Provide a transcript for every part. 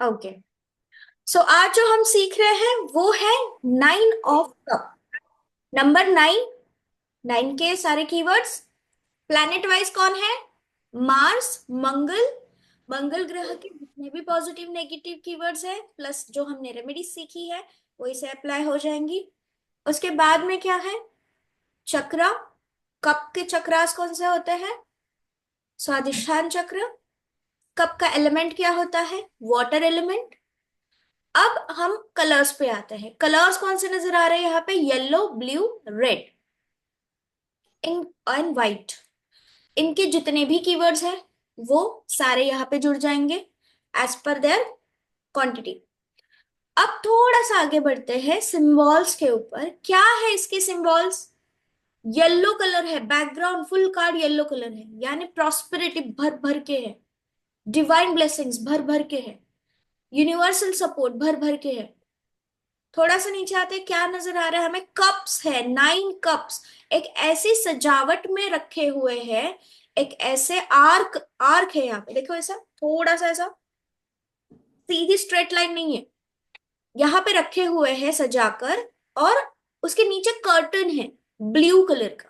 Okay. सो आज जो हम सीख रहे हैं वो है nine of cup. Number nine. Nine के सारे कीवर्ड्स प्लैनेट वाइज कौन है? मार्स, मंगल। मंगल ग्रह के जितने भी पॉजिटिव नेगेटिव कीवर्ड्स है प्लस जो हमने रेमेडीज सीखी है वो इसे अप्लाई हो जाएंगी। उसके बाद में क्या है? चक्रा। कप के चक्रास कौन से होते हैं? स्वादिष्ठान चक्र। कप का एलिमेंट क्या होता है? Water element. अब हम कलर्स पे आते हैं। कलर्स कौन से नजर आ रहे हैं यहाँ पे? Yellow, blue, red in and white. इनके जितने भी कीवर्ड्स हैं वो सारे यहाँ पे जुड़ जाएंगे एज पर देयर क्वांटिटी। अब थोड़ा सा आगे बढ़ते हैं सिंबल्स के ऊपर। क्या है इसके सिंबल्स? येलो कलर है, background full card yellow colour है, यानी प्रॉस्पेरिटी भर भर के है, डिवाइन ब्लेसिंग्स भर भर के है, यूनिवर्सल सपोर्ट भर भर के है। थोड़ा सा नीचे आते हैं, क्या नजर आ रहा है हमें? कप्स है, नाइन कप्स। एक ऐसी सजावट में रखे हुए हैं, एक ऐसे आर्क आर्क है यहाँ पे, देखो ऐसा थोड़ा सा ऐसा, सीधी स्ट्रेट लाइन नहीं है, यहाँ पे रखे हुए हैं सजाकर। और उसके नीचे कर्टन है ब्लू कलर का।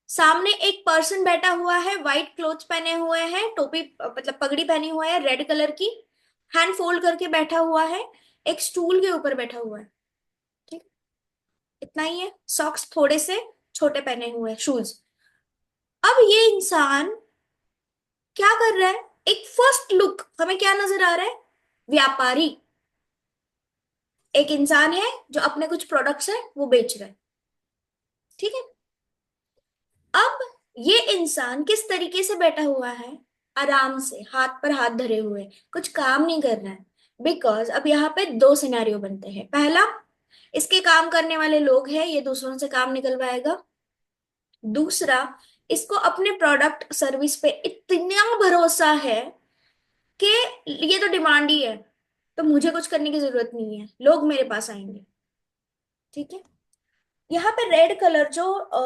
सामने एक पर्सन बैठा हुआ है, व्हाइट क्लोथ्स पहने हुए हैं, टोपी मतलब पगड़ी पहनी हुई है रेड कलर की, हैंड फोल्ड करके बैठा हुआ है, एक स्टूल के ऊपर बैठा हुआ है। ठीक, इतना ही है। सॉक्स थोड़े से छोटे पहने हुए हैं, शूज। अब ये इंसान क्या कर रहा है? एक फर्स्ट लुक हमें क्या नजर आ रहा है? व्यापारी। एक इंसान है जो अपने कुछ प्रोडक्ट्स है वो बेच रहा है। ठीक है। अब ये इंसान किस तरीके से बैठा हुआ है? आराम से हाथ पर हाथ धरे हुए, कुछ काम नहीं कर रहा है। बिकॉज अब यहाँ पे दो सिनेरियो बनते हैं। पहला, इसके काम करने वाले लोग हैं, ये दूसरों से काम निकलवाएगा। दूसरा, इसको अपने प्रोडक्ट सर्विस पे इतना भरोसा है कि ये तो डिमांड ही है, तो मुझे कुछ करने की जरूरत नहीं है, लोग मेरे पास आएंगे। ठीक है। यहाँ पे रेड कलर जो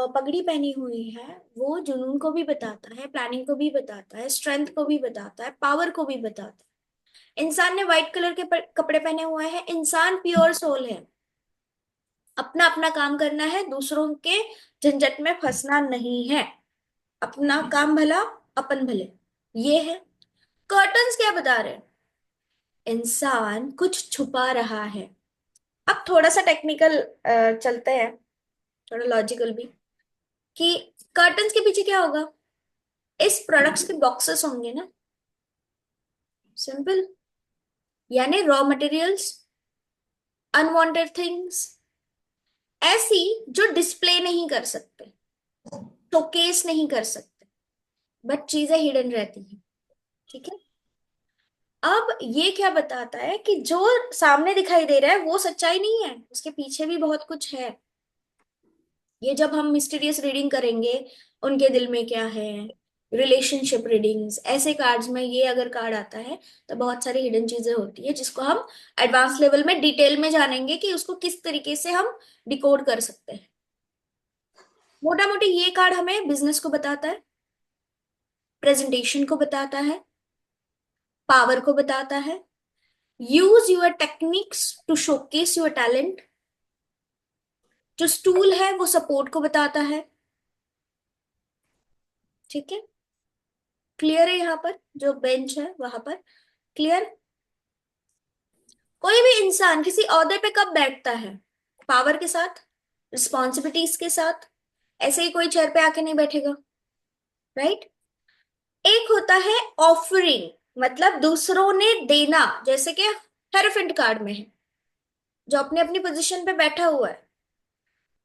पगड़ी पहनी हुई है वो जुनून को भी बताता है, प्लानिंग को भी बताता है, स्ट्रेंथ को भी बताता है, पावर को भी बताता है। इंसान ने व्हाइट कलर के कपड़े पहने हुए हैं, इंसान प्योर सोल है, अपना अपना काम करना है, दूसरों के झंझट में फंसना नहीं है, अपना काम भला अपन भले, ये है। कर्टन्स क्या बता रहे हैं? इंसान कुछ छुपा रहा है। अब थोड़ा सा टेक्निकल चलते हैं, थोड़ा लॉजिकल भी, कि कर्टन्स के पीछे क्या होगा? इस प्रोडक्ट्स के बॉक्सेस होंगे ना। सिंपल। यानी रॉ मटेरियल्स, अनवांटेड थिंग्स, ऐसी जो डिस्प्ले नहीं कर सकते, शोकेस नहीं कर सकते, बट चीजें हिडन रहती हैं। ठीक है। अब ये क्या बताता है कि जो सामने दिखाई दे रहा है वो सच्चाई नहीं है, उसके पीछे भी बहुत कुछ है। ये जब हम मिस्टीरियस रीडिंग करेंगे, उनके दिल में क्या है, रिलेशनशिप रीडिंग्स, ऐसे कार्ड्स में ये अगर कार्ड आता है तो बहुत सारी हिडन चीजें होती है जिसको हम एडवांस लेवल में डिटेल में जानेंगे कि उसको किस तरीके से हम डिकोड कर सकते हैं। मोटा मोटी ये कार्ड हमें बिजनेस को बताता है, प्रेजेंटेशन को बताता है, पावर को बताता है, use your techniques to showcase your talent. जो स्टूल है वो सपोर्ट को बताता है। ठीक है। क्लियर है? यहाँ पर जो बेंच है वहां पर क्लियर। कोई भी इंसान किसी ओहदे पे कब बैठता है? पावर के साथ, रिस्पॉन्सिबिलिटीज के साथ। ऐसे ही कोई चेयर पे आके नहीं बैठेगा, राइट? एक होता है ऑफरिंग, मतलब दूसरों ने देना, जैसे कि हेरोफेंट कार्ड में है, जो अपने अपनी पोजीशन पे बैठा हुआ है,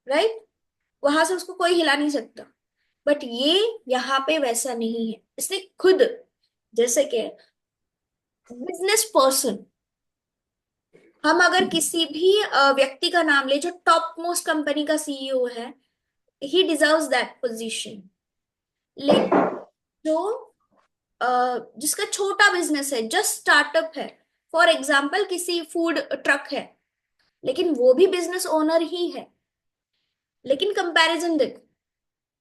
राइट? वहां से उसको कोई हिला नहीं सकता। बट ये यहाँ पे वैसा नहीं है, इसने खुद, जैसे कि बिजनेस पर्सन, हम अगर किसी भी व्यक्ति का नाम ले जो टॉप मोस्ट कंपनी का सीईओ है, ही डिजर्व्स दैट पोजीशन। लेकिन जो जिसका छोटा बिजनेस है, जस्ट स्टार्टअप है, फॉर एग्जाम्पल किसी फूड ट्रक है, लेकिन वो भी बिजनेस ओनर ही है। लेकिन कंपैरिजन देख,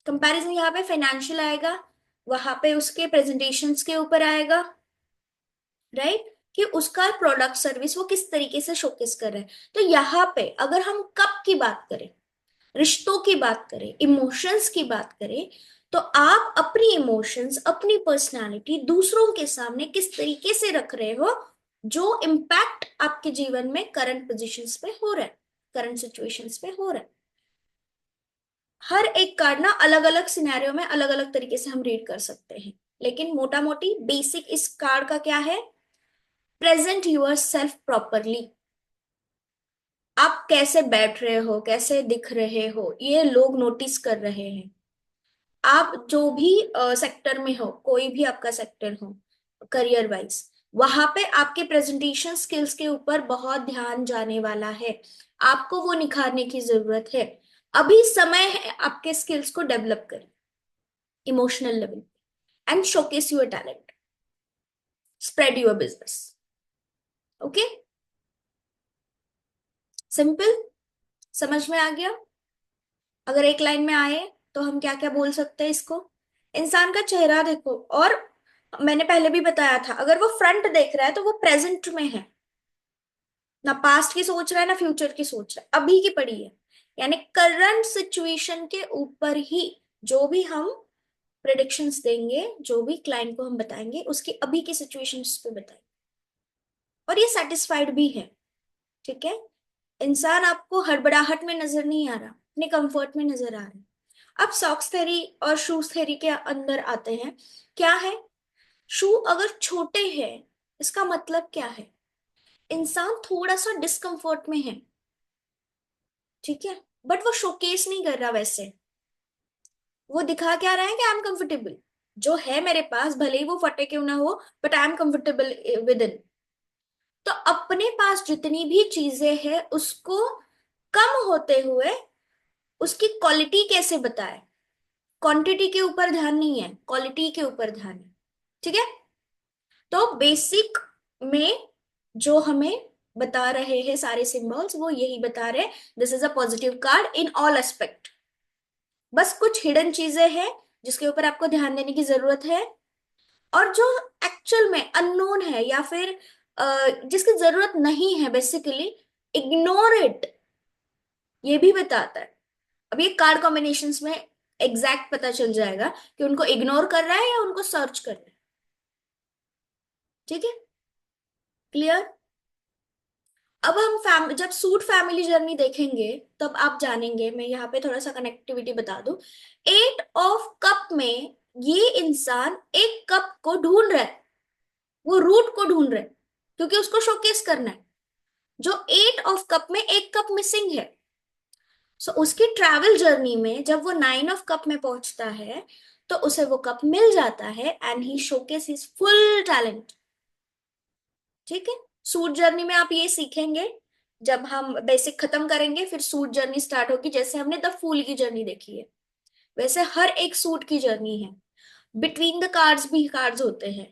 कंपैरिजन यहाँ पे फाइनेंशियल आएगा, वहां पे उसके प्रेजेंटेशंस के ऊपर आएगा, राइट? कि उसका प्रोडक्ट सर्विस वो किस तरीके से शोकेस कर रहा है। तो यहाँ पे अगर हम कप की बात करें, रिश्तों की बात करें, इमोशंस की बात करें, तो आप अपनी इमोशंस, अपनी पर्सनालिटी दूसरों के सामने किस तरीके से रख रहे हो, जो इम्पैक्ट आपके जीवन में करंट पोजीशंस पे हो रहा है, करंट सिचुएशंस पे हो रहा है। हर एक कार्ड ना अलग अलग सिनेरियो में अलग अलग तरीके से हम रीड कर सकते हैं, लेकिन मोटा मोटी बेसिक इस कार्ड का क्या है? Present yourself properly. आप कैसे बैठ रहे हो, कैसे दिख रहे हो, ये लोग नोटिस कर रहे हैं। आप जो भी सेक्टर में हो, कोई भी आपका सेक्टर हो करियर वाइज, वहां पे आपके प्रेजेंटेशन स्किल्स के ऊपर बहुत ध्यान जाने वाला है। आपको वो निखारने की जरूरत है। अभी समय है आपके स्किल्स को डेवलप करें emotional level and showcase your talent, spread your business. Okay, simple, समझ में आ गया? अगर एक लाइन में आए तो हम क्या क्या बोल सकते हैं इसको? इंसान का चेहरा देखो, और मैंने पहले भी बताया था, अगर वो फ्रंट देख रहा है तो वो प्रेजेंट में है, ना पास्ट की सोच रहा है ना फ्यूचर की सोच रहा है, अभी की पड़ी है। यानी करंट सिचुएशन के ऊपर ही जो भी हम प्रेडिक्शंस देंगे, जो भी क्लाइंट को हम बताएंगे, उसकी अभी की सिचुएशंस पे बताएंगे, और ये सेटिस्फाइड भी है। ठीक है, इंसान आपको हड़बड़ाहट में नजर नहीं आ रहा, अपने कंफर्ट में नजर आ रहा है। अब सॉक्स थेरी और शूज थेरी के अंदर आते हैं। क्या है? शू अगर छोटे हैं, इसका मतलब क्या है? इंसान थोड़ा सा डिस्कंफर्ट में है, ठीक है, बट वो शोकेस नहीं कर रहा वैसे। वो दिखा क्या रहा है कि आई एम कंफर्टेबल, जो है मेरे पास भले ही वो फटे क्यों ना हो, but I am comfortable with in. तो अपने पास जितनी भी चीजें हैं उसको कम होते हुए उसकी क्वालिटी कैसे बताए। क्वांटिटी के ऊपर ध्यान नहीं है, क्वालिटी के ऊपर ध्यान है। ठीक है, तो बेसिक में जो हमें बता रहे हैं सारे सिंबल्स, वो यही बता रहे हैं, this is a positive card in all aspect. बस कुछ हिडन चीजें हैं जिसके ऊपर आपको ध्यान देने की जरूरत है, और जो एक्चुअल में अननोन है या फिर जिसकी जरूरत नहीं है, बेसिकली इग्नोर इट, ये भी बताता है। अब ये कार्ड कॉम्बिनेशंस में एग्जैक्ट पता चल जाएगा कि उनको इग्नोर कर रहा है या उनको सर्च कर रहा है। ठीक है, क्लियर? अब हम जब सूट फैमिली जर्नी देखेंगे तब आप जानेंगे। मैं यहाँ पे थोड़ा सा कनेक्टिविटी बता दूं। 8 ऑफ कप में ये इंसान एक कप को ढूंढ रहा है, वो रूट को ढूंढ रहा है, क्योंकि उसको शोकेस करना है। जो 8 ऑफ कप में एक कप मिसिंग है, सो उसकी ट्रैवल जर्नी में जब वो 9 ऑफ कप में पहुंचता है, तो उसे वो कप मिल जाता है and he showcase his full talent. ठीक है, सूट जर्नी में आप ये सीखेंगे। जब हम बेसिक खत्म करेंगे फिर सूट जर्नी स्टार्ट होगी, जैसे हमने द फूल की जर्नी देखी है वैसे हर एक सूट की जर्नी है। बिटवीन द कार्ड्स भी कार्ड्स होते हैं,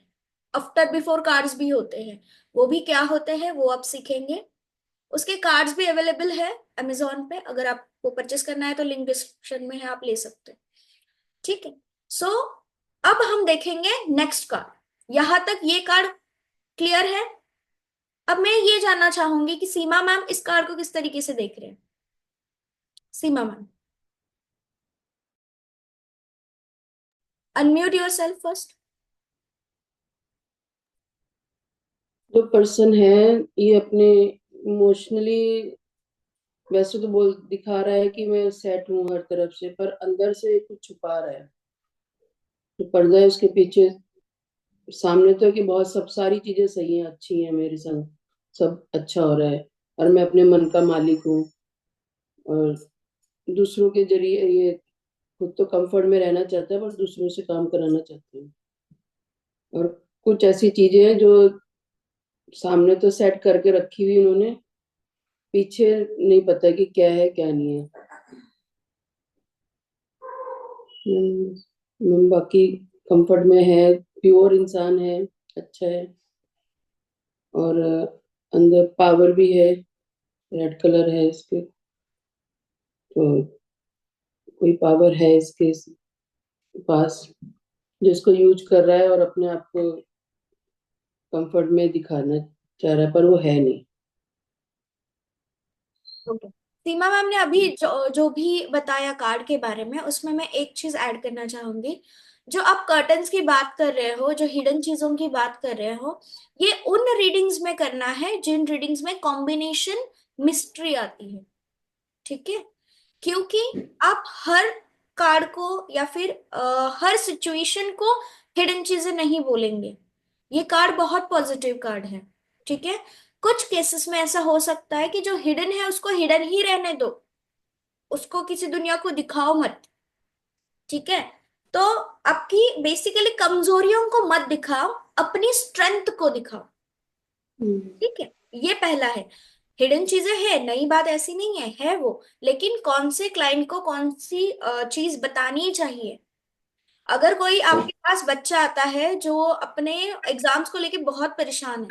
आफ्टर बिफोर कार्ड्स भी होते हैं। वो भी क्या होते हैं वो आप सीखेंगे। उसके कार्ड्स भी अवेलेबल है अमेजोन पे, अगर आपको परचेस करना है तो लिंक डिस्क्रिप्शन में है, आप ले सकते हैं। ठीक है, सो अब हम देखेंगे नेक्स्ट कार्ड। यहां तक ये कार्ड क्लियर है? अब मैं ये जानना चाहूंगी कि सीमा मैम इस कार्ड को किस तरीके से देख रहे हैं। Seema ma'am, unmute yourself first. जो पर्सन है ये अपने इमोशनली वैसे तो बोल दिखा रहा है कि मैं सेट हूँ हर तरफ से, पर अंदर से कुछ छुपा रहा है। जो पर्दा है उसके पीछे सामने तो है कि बहुत सब सारी चीजें सही हैं, अच्छी हैं, मेरे संग सब अच्छा हो रहा है और मैं अपने मन का मालिक हूँ। और दूसरों के जरिए ये खुद तो कंफर्ट में रहना चाहता है पर दूसरों से काम कराना चाहता है। और कुछ ऐसी चीजें हैं जो सामने तो सेट करके रखी हुई उन्होंने, पीछे नहीं पता कि क्या है क्या नहीं है। बाकी कंफर्ट में है, प्योर इंसान है, अच्छा है। और अंदर पावर भी है, रेड कलर है इसके, तो कोई पावर है इसके पास जिसको यूज कर रहा है और अपने आप को कंफर्ट में दिखाना चाह रहा है, पर वो है नहीं। ओके। सीमा मैम ने अभी जो भी बताया कार्ड के बारे में, उसमें मैं एक चीज ऐड करना चाहूंगी। जो आप कर्टन्स की बात कर रहे हो, जो हिडन चीजों की बात कर रहे हो, ये उन रीडिंग्स में करना है जिन रीडिंग्स में कॉम्बिनेशन मिस्ट्री आती है। ठीक है? क्योंकि आप हर कार्ड को या फिर हर सिचुएशन को हिडन चीजें नहीं बोलेंगे। ये कार्ड बहुत पॉजिटिव कार्ड है। ठीक है? कुछ केसेस में ऐसा हो सकता है कि जो हिडन है उसको हिडन ही रहने दो, उसको किसी दुनिया को दिखाओ मत। ठीक है? तो आपकी बेसिकली कमजोरियों को मत दिखाओ, अपनी स्ट्रेंथ को दिखाओ। हम्म। ठीक है? ये पहला है। हिडन चीजें है, नई बात ऐसी नहीं है वो। लेकिन कौन से क्लाइंट को कौन सी चीज बतानी चाहिए। अगर कोई आपके पास बच्चा आता है जो अपने एग्जाम्स को लेके बहुत परेशान है,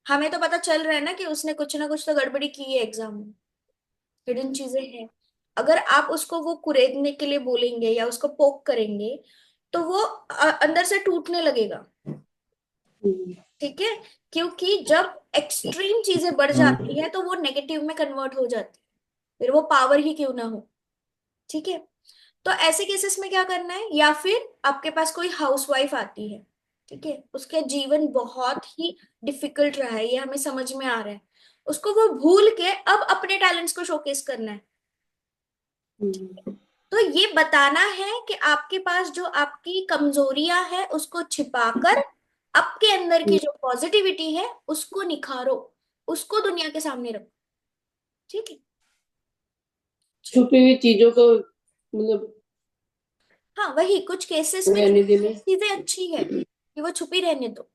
हमें तो पता चल रहा है ना कि उसने कुछ ना कुछ तो गड़बड़ी की है एग्जाम में, हिडन चीजें हैं। अगर आप उसको वो कुरेदने के लिए बोलेंगे या उसको पोक करेंगे, तो वो अंदर से टूटने लगेगा। हम्म। ठीक है? क्योंकि जब एक्सट्रीम चीजें बढ़ जाती है तो वो नेगेटिव में कन्वर्ट हो जाती है, फिर वो पावर ही क्यों ना हो। ठीक है? तो ऐसे केसेस में क्या करना है, या फिर आपके पास कोई हाउसवाइफ आती है, ठीक है, उसके जीवन बहुत ही डिफिकल्ट रहा है, ये हमें समझ में आ रहा है, उसको वो भूल के अब अपने टैलेंट्स को शोकेस करना है। हम्म। तो ये बताना है कि आपके पास जो आपकी कमजोरियां है उसको छिपाकर आपके अंदर की हम्म। जो पॉजिटिविटी है उसको निखारो, उसको दुनिया के सामने रखो। ठीक है? छुपी हुई चीजों को मतलब हाँ, वही कुछ केसेस में रहने देने। चीजें अच्छी है कि वो छुपी रहने दो,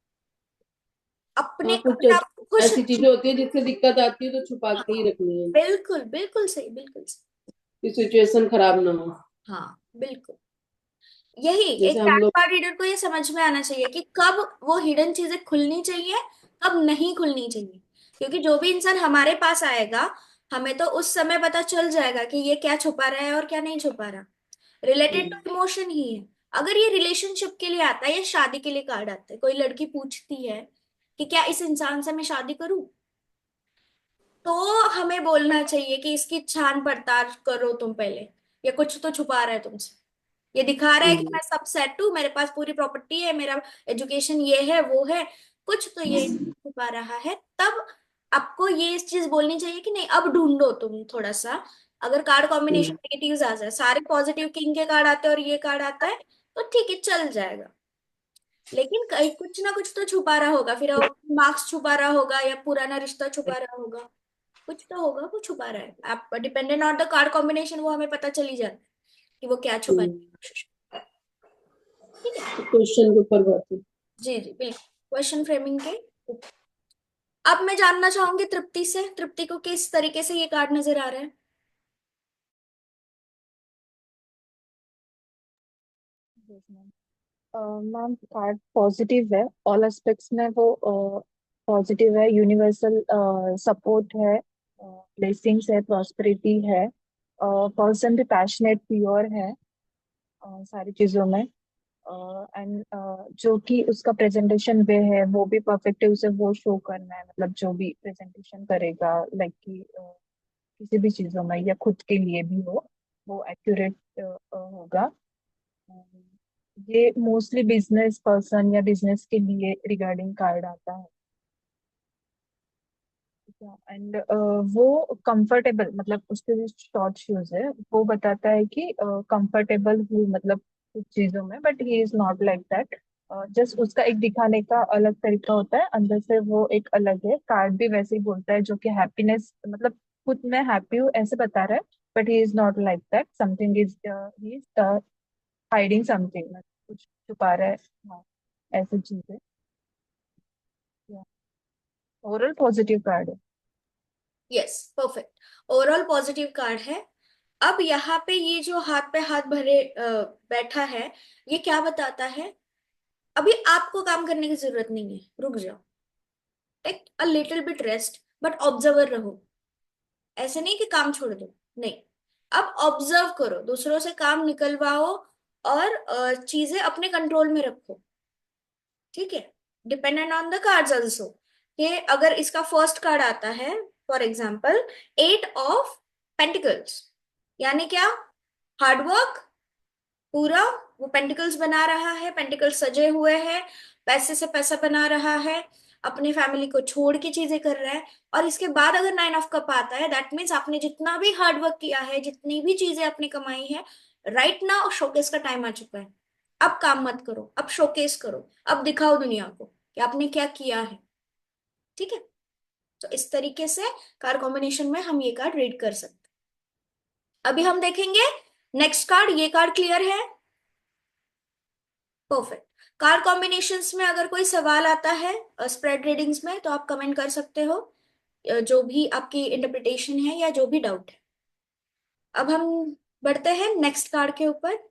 अपने हाँ, कुछ अपने आप को खुश ऐसी रखो। चीजें होती है जिससे दिक्कत आती है तो छुपा के ही हाँ, रखनी है बिल्कुल बिल्कुल सही, बिल्कुल सही। कि सिचुएशन खराब ना हो। हाँ, बिल्कुल। यही एक जैसे हम टैरो लोग। कार्ड रीडर को ये समझ में आना चाहिए कि कब वो हिडन चीजें खुलनी चाहिए, कब नहीं खुलनी चाहिए। क्योंकि जो भी इंसान हमारे पास आएगा, हमें तो उस समय पता चल जाएगा कि ये क्या छुपा रहा है और क्या नहीं छुपा रहा। Related hmm. टू इमोशन ही है। अगर ये रिलेशनशिप के लिए आता है या शादी के लिए कार्ड आता है, कोई लड़की पूछती है कि क्या इस इंसान से मैं शादी करूं, तो हमें बोलना चाहिए कि इसकी छान पड़ताल करो तुम पहले, ये कुछ तो छुपा रहा है तुमसे। ये दिखा रहा है कि हम्म। मैं सब सेट हूँ, मेरे पास पूरी प्रॉपर्टी है, मेरा एजुकेशन ये है वो है, कुछ तो ये छुपा रहा है। तब आपको ये इस चीज बोलनी चाहिए कि नहीं, अब ढूंढो तुम थोड़ा सा। अगर कार्ड कॉम्बिनेशन हम्म। नेगेटिव आ जाए, सारे पॉजिटिव किंग के कार्ड आते हैं और ये कार्ड आता है, तो ठीक है, चल जाएगा। लेकिन कहीं कुछ ना कुछ तो छुपा रहा होगा, फिर मार्क्स छुपा रहा होगा या पुराना रिश्ता छुपा रहा होगा, कुछ तो होगा वो छुपा रहा है। आप dependent on the card combination वो हमें पता चल ही जाता है कि वो क्या छुपाने की कोशिश कर रहा है। ठीक है? क्वेश्चन के ऊपर बात है। जी जी, बिल्कुल। क्वेश्चन फ्रेमिंग के ऊपर। अब मैं जानना चाहूंगी तृप्ति से, तृप्ति को किस तरीके से ये कार्ड नजर आ रहा है। मैम कार्ड पॉजिटिव है, ऑल एस्पेक्ट्स में वो पॉजिटिव है, यूनिवर्सल सपोर्ट है, ब्लेसिंग्स है, प्रॉस्पेरिटी है, पर्सन भी पैशनेट प्योर है सारी चीजों में। एंड जो कि उसका प्रेजेंटेशन वे है वो भी परफेक्ट है, उसे वो शो करना है, मतलब जो भी प्रेजेंटेशन करेगा लाइक कि किसी भी चीजों में या खुद के लिए भी हो वो एक्यूरेट होगा। ये मोस्टली बिजनेस पर्सन या बिजनेस के लिए रिगार्डिंग कार्ड आता है। एंड वो कंफर्टेबल, मतलब उसके जो शॉर्ट शूज है वो बताता है कि कंफर्टेबल हूँ मतलब कुछ चीजों में, but he is not like that. Just उसका एक दिखाने का अलग तरीका होता है, अंदर से वो एक अलग है। कार्ड भी वैसे ही बोलता है जो कि हैप्पीनेस, मतलब खुद मैं हैप्पी हूँ ऐसे बता रहा है, but he is not like that, something is he is hiding something, कुछ छुपा रहा है। हाँ, ऐसी चीज है। ओवरऑल पॉजिटिव कार्ड है। Yes, perfect. Overall positive card है। अब यहाँ पे ये जो हाथ पे हाथ भरे बैठा है, ये क्या बताता है? अभी आपको काम करने की जरूरत नहीं है, रुक जाओ, take a little bit rest, but observer रहो। ऐसे नहीं कि काम छोड़ दो, नहीं। अब ऑब्जर्व करो, दूसरों से काम निकलवाओ और चीजें अपने कंट्रोल में रखो। ठीक है? Dependent on the cards also, कि अगर इसका फर्स्ट कार्ड आता है फॉर एग्जाम्पल 8 ऑफ पेंटिकल्स, यानी क्या, हार्डवर्क पूरा, वो पेंटिकल्स बना रहा है, पेंटिकल्स सजे हुए हैं, पैसे से पैसा बना रहा है, अपनी फैमिली को छोड़ के चीजें कर रहा है, और इसके बाद अगर 9 ऑफ कप आता है, दैट मीन्स आपने जितना भी हार्डवर्क किया है, जितनी भी चीजें आपने कमाई है, राइट नाउ शोकेस का टाइम आ चुका है। अब काम मत करो, अब शोकेस करो, अब दिखाओ दुनिया को कि आपने क्या किया है। ठीक है, तो इस तरीके से कार्ड कॉम्बिनेशन में हम ये कार्ड रीड कर सकते हैं। अभी हम देखेंगे नेक्स्ट कार्ड। ये कार्ड क्लियर है? परफेक्ट। कार्ड कॉम्बिनेशंस में अगर कोई सवाल आता है स्प्रेड रीडिंग्स में, तो आप कमेंट कर सकते हो, जो भी आपकी इंटरप्रिटेशन है या जो भी डाउट है। अब हम बढ़ते हैं नेक्स्ट कार्ड के ऊपर।